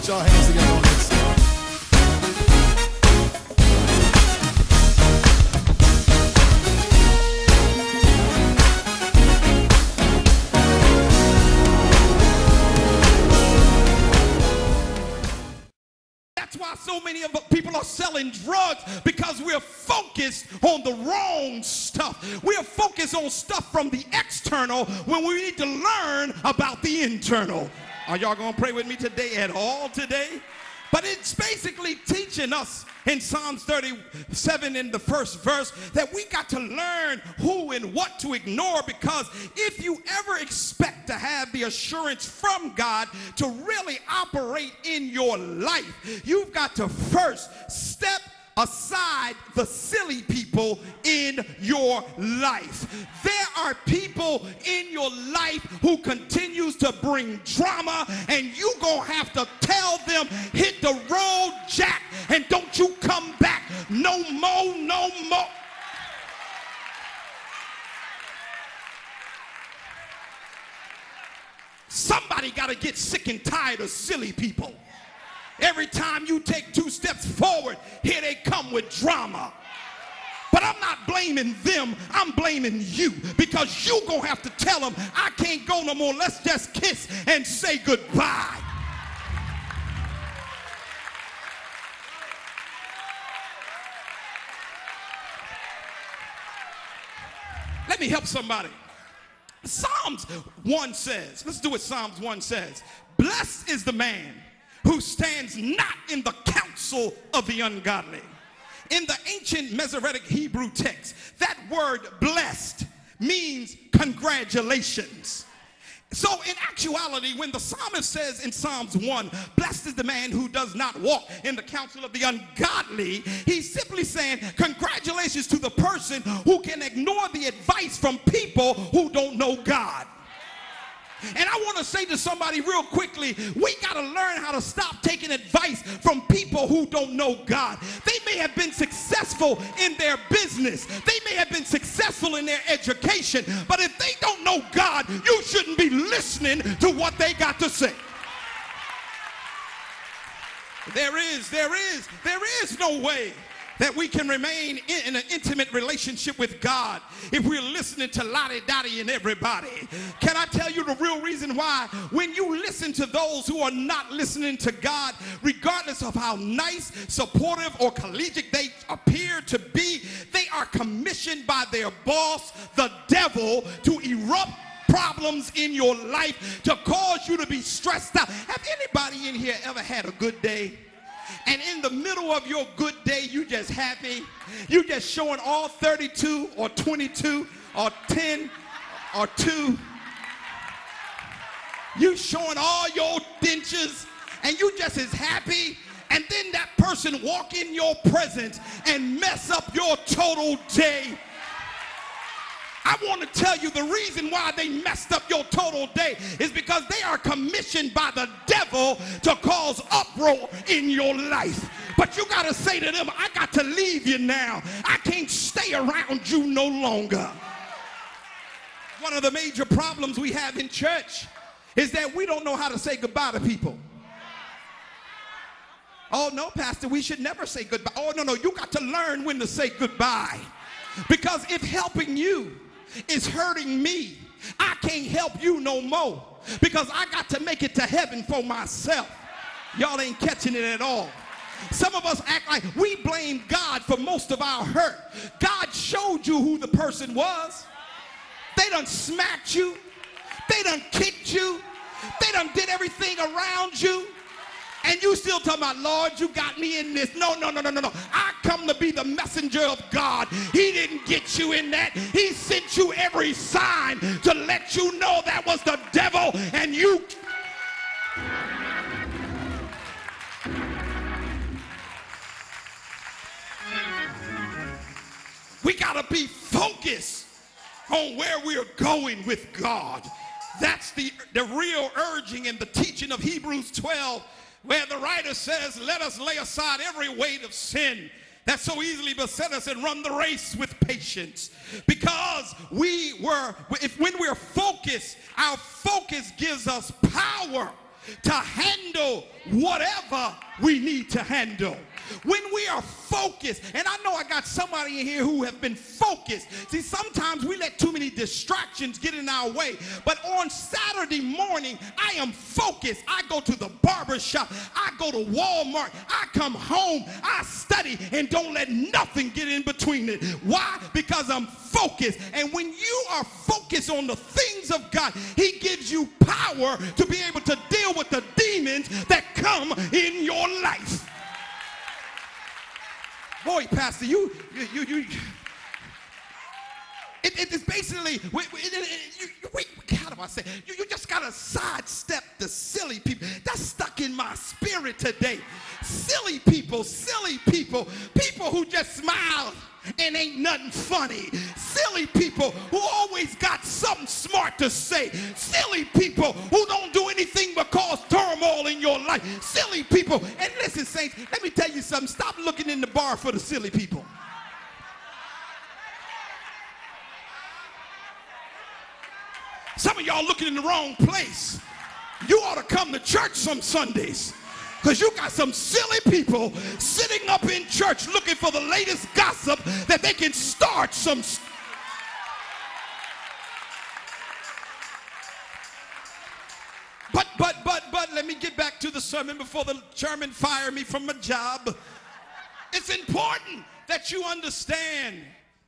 Put your hands together on this. That's why so many of people are selling drugs, because we're focused on the wrong stuff. We're focused on stuff from the external when we need to learn about the internal. Are y'all going to pray with me today at all today? But it's basically teaching us in Psalms 37 in the first verse that we got to learn who and what to ignore, because if you ever expect to have the assurance from God to really operate in your life, you've got to first step aside the silly people in your life. There are people in your life who continues to bring drama, and you gonna have to tell them, hit the road, Jack, and don't you come back no more, no more. Somebody got to get sick and tired of silly people. Every time you take 2 steps forward, here they come with drama. But I'm not blaming them, I'm blaming you, because you gonna have to tell them, I can't go no more, let's just kiss and say goodbye. Let me help somebody. Psalms 1 says, let's do what Psalms 1 says. Blessed is the man who stands not in the counsel of the ungodly. In the ancient Masoretic Hebrew text, that word blessed means congratulations. So in actuality, when the psalmist says in Psalms 1, blessed is the man who does not walk in the counsel of the ungodly, he's simply saying congratulations to the person who can ignore the advice from people who don't know God. And I want to say to somebody real quickly, we got to learn how to stop taking advice from people who don't know God. They may have been successful in their business. They may have been successful in their education. But if they don't know God, you shouldn't be listening to what they got to say. There is no way that we can remain in an intimate relationship with God if we're listening to lottie-dottie and everybody. Can I tell you the real reason why? When you listen to those who are not listening to God, regardless of how nice, supportive, or collegiate they appear to be, they are commissioned by their boss, the devil, to erupt problems in your life, to cause you to be stressed out. Have anybody in here ever had a good day? And in the middle of your good day, you just happy. You just showing all 32 or 22 or 10 or 2. You showing all your dentures and you just as happy. And then that person walk in your presence and mess up your total day. I want to tell you the reason why they messed up your total day is because they are commissioned by the devil to cause uproar in your life. But you got to say to them, I got to leave you now. I can't stay around you no longer. One of the major problems we have in church is that we don't know how to say goodbye to people. Oh, no, Pastor, we should never say goodbye. Oh, no, you got to learn when to say goodbye. Because if helping you is hurting me, I can't help you no more, because I got to make it to heaven for myself. Y'all ain't catching it at all. Some of us act like we blame God for most of our hurt. God showed you who the person was. They done smacked you. They done kicked you. They done did everything around you. And you still talking about, Lord, you got me in this. No. I come to be the messenger of God. He didn't get you in that. He sent you every sign to let you know that was the devil and you. We got to be focused on where we're going with God. That's the real urging and the teaching of Hebrews 12, where the writer says, let us lay aside every weight of sin that so easily beset us and run the race with patience. Because when we're focused, our focus gives us power to handle whatever we need to handle. When we are focused, and I know I got somebody in here who have been focused. See, sometimes we let too many distractions get in our way. But on Saturday morning, I am focused. I go to the barber shop. I go to Walmart. I come home. I study and don't let nothing get in between it. Why? Because I'm focused. And when you are focused on the things of God, he gives you power to be able to deal with the demons that come in your life. Boy, Pastor, it's basically, how do I say, you just got to sidestep the silly people. That's stuck in my spirit today. Silly people, people who just smile and ain't nothing funny. Silly people who always got something smart to say. Silly people who don't do anything but cause turmoil in your life. Silly people. And listen, saints, let me tell you something. Stop looking in the bar for the silly people. Some of y'all looking in the wrong place. You ought to come to church some Sundays, because you got some silly people sitting up in church looking for the latest gossip that they can start some. But let me get back to the sermon before the chairman fire me from my job. It's important that you understand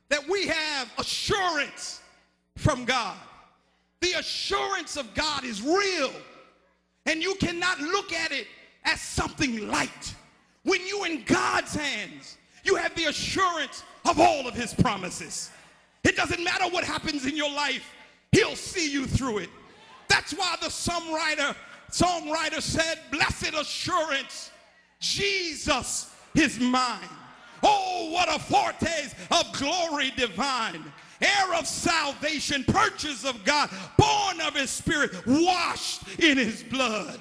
that we have assurance from God. The assurance of God is real, and you cannot look at it as something light. When you're in God's hands, you have the assurance of all of his promises. It doesn't matter what happens in your life, he'll see you through it. That's why the songwriter said, blessed assurance, Jesus is mine. Oh, what a foretaste of glory divine. Heir of salvation, purchase of God, born of his spirit, washed in his blood.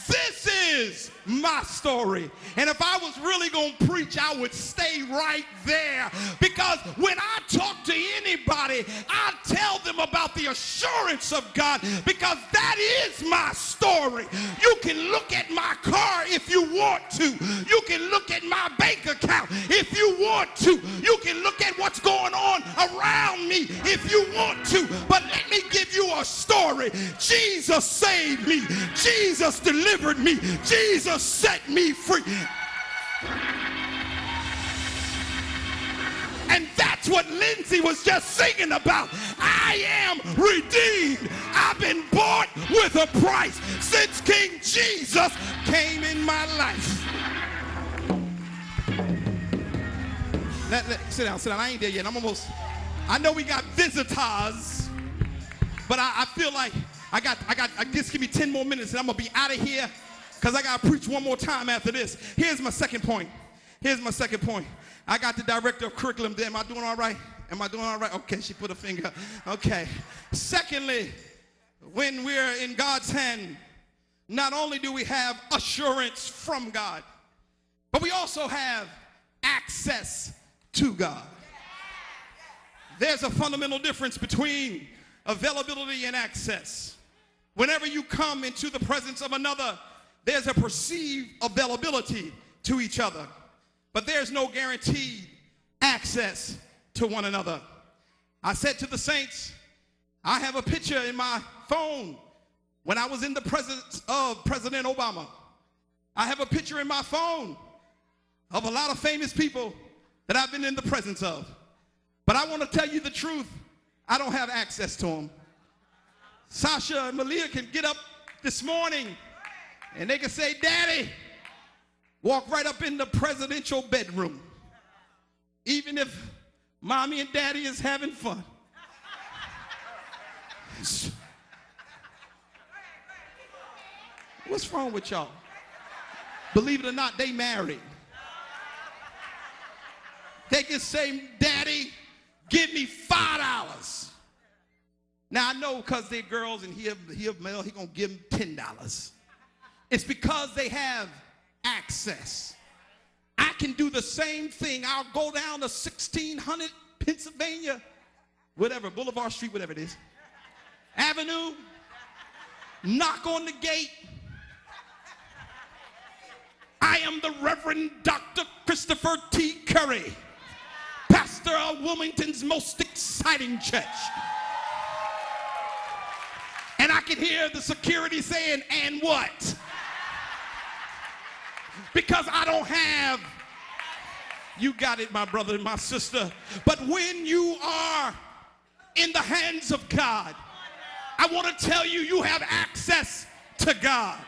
This is my story. And if I was really going to preach, I would stay right there. Because when I talk to anybody, I tell them about the assurance of God, because that is my story. You can look at my car if you want to. You can look at my bank account if you want to. You can look at what's going on around me if you want to. But let me give you a story. Jesus saved me. Jesus delivered me. Jesus set me free. And that's what Lindsay was just singing about. I am redeemed. I've been bought with a price since King Jesus came in my life. Sit down. I ain't there yet. I know we got visitors, but I feel like just give me 10 more minutes and I'm going to be out of here, because I got to preach one more time after this. Here's my second point. I got the director of curriculum there. Am I doing all right? Okay, she put a finger. Okay. Secondly, when we're in God's hand, not only do we have assurance from God, but we also have access to God. There's a fundamental difference between availability and access. Whenever you come into the presence of another, there's a perceived availability to each other, but there's no guaranteed access to one another. I said to the saints, I have a picture in my phone when I was in the presence of President Obama. I have a picture in my phone of a lot of famous people that I've been in the presence of. But I want to tell you the truth, I don't have access to them. Sasha and Malia can get up this morning and they can say, Daddy, walk right up in the presidential bedroom, even if Mommy and Daddy is having fun. What's wrong with y'all? Believe it or not, they married. They can say, Daddy, give me $5. Now, I know because they're girls and he a male, he going to give them $10. It's because they have access. I can do the same thing. I'll go down to 1600 Pennsylvania, whatever, Boulevard Street, whatever it is, Avenue, knock on the gate, I am the Reverend Dr. Christopher T. Curry, pastor of Wilmington's most exciting church. And I can hear the security saying, and what? Because I don't have, you got it, my brother and my sister. But when you are in the hands of God, I want to tell you, you have access to God.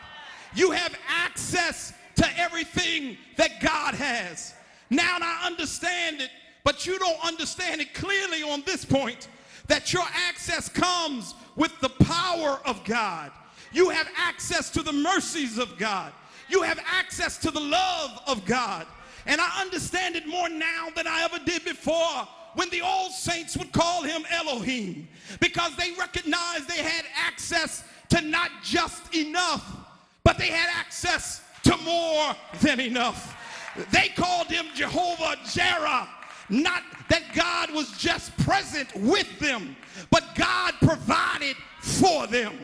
You have access to everything that God has. Now I understand it, but you don't understand it clearly on this point, that your access comes with the power of God. You have access to the mercies of God. You have access to the love of God. And I understand it more now than I ever did before, when the old saints would call him Elohim, because they recognized they had access to not just enough, but they had access to more than enough. They called him Jehovah Jireh, not that God was just present with them, but God provided for them.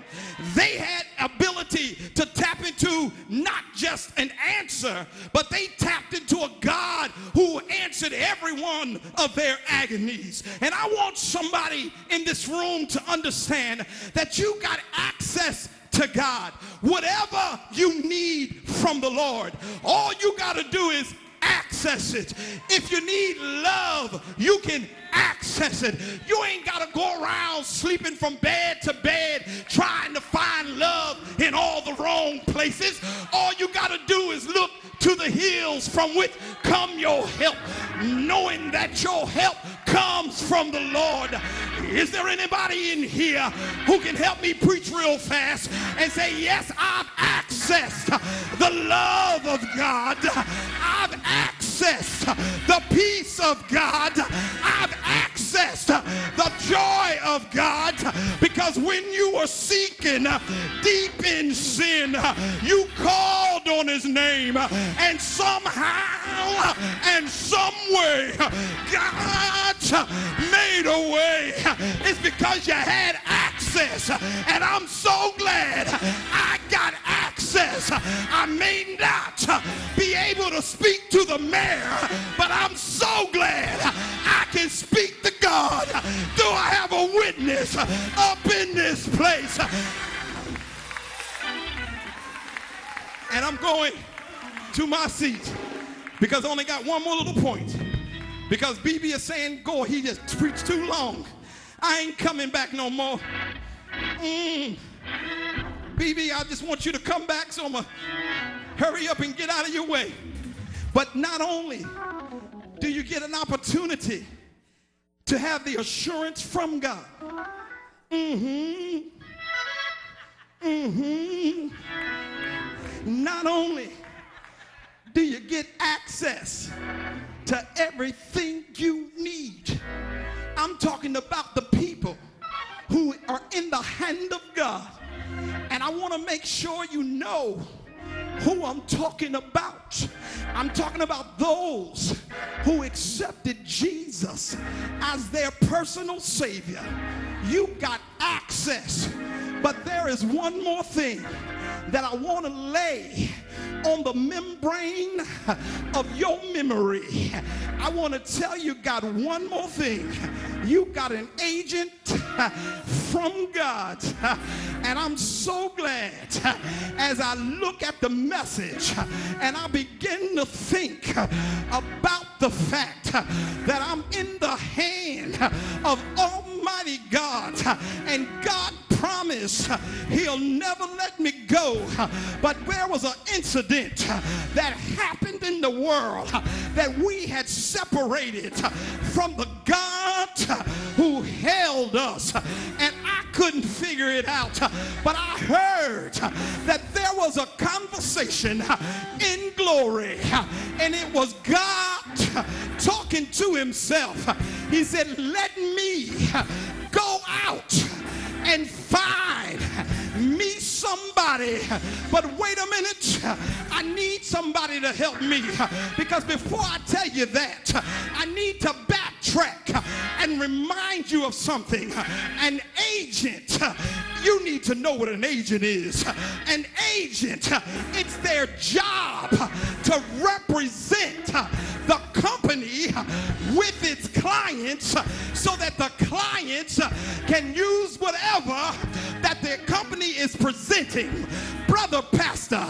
They had ability to tap into not just an answer, but they tapped into a God who answered every one of their agonies. And I want somebody in this room to understand that you got access to God. Whatever you need from the Lord, all you got to do is access it. If you need love, you can access it. You ain't got to go around sleeping from bed to bed trying to find love in all the wrong places. All you got to do is look to the hills from which come your help, knowing that your help comes from the Lord. Is there anybody in here who can help me preach real fast and say, yes, I've accessed the love of God. I've accessed the peace of God. I've accessed the joy of God, because when you were seeking deep in sin, you called on his name, and somehow and some way God made a way. It's because you had access, and I'm so glad I got access. I may not be able to speak to the mayor, but I'm so glad I can speak to God. Do I have a witness up in this place? And I'm going to my seat because I only got one more little point. Because BB is saying, go, he just preached too long. I ain't coming back no more. BB, I just want you to come back, so I'm going to hurry up and get out of your way. But not only do you get an opportunity to have the assurance from God, not only do you get access to everything you need, I'm talking about the people who are in the hand of God. And I want to make sure you know who I'm talking about. I'm talking about those who accepted Jesus as their personal Savior. You got access. But there is one more thing that I want to lay on the membrane of your memory. I want to tell you, God, one more thing. You got an agent from God. And I'm so glad as I look at the message and I begin to think about the fact that I'm in the hand of Almighty God, and God promised he'll never let me go. But there was an incident that happened in the world that we had separated from the God who held us, and I couldn't figure it out. But I heard that there was a conversation in glory, and it was God talking to himself. He said, let me go out and find me somebody. But wait a minute, I need somebody to help me, because before I tell you that, I need to backtrack and remind you of something. An agent, you need to know what an agent is. An agent, it's their job to represent the company with its clients so that the clients can use whatever that their company is presenting. Brother pastor,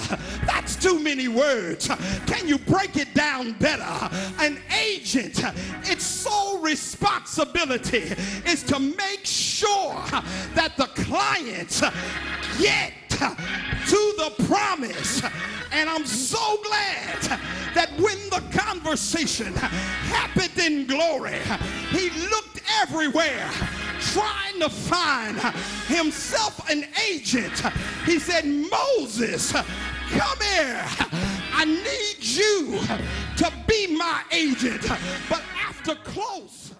that's too many words. Can you break it down better? An agent, its sole responsibility is to make sure that the clients get to the promise. And I'm so glad that when the conversation happened in glory, he looked everywhere trying to find himself an agent. He said, Moses, come here. I need you to be my agent. But after close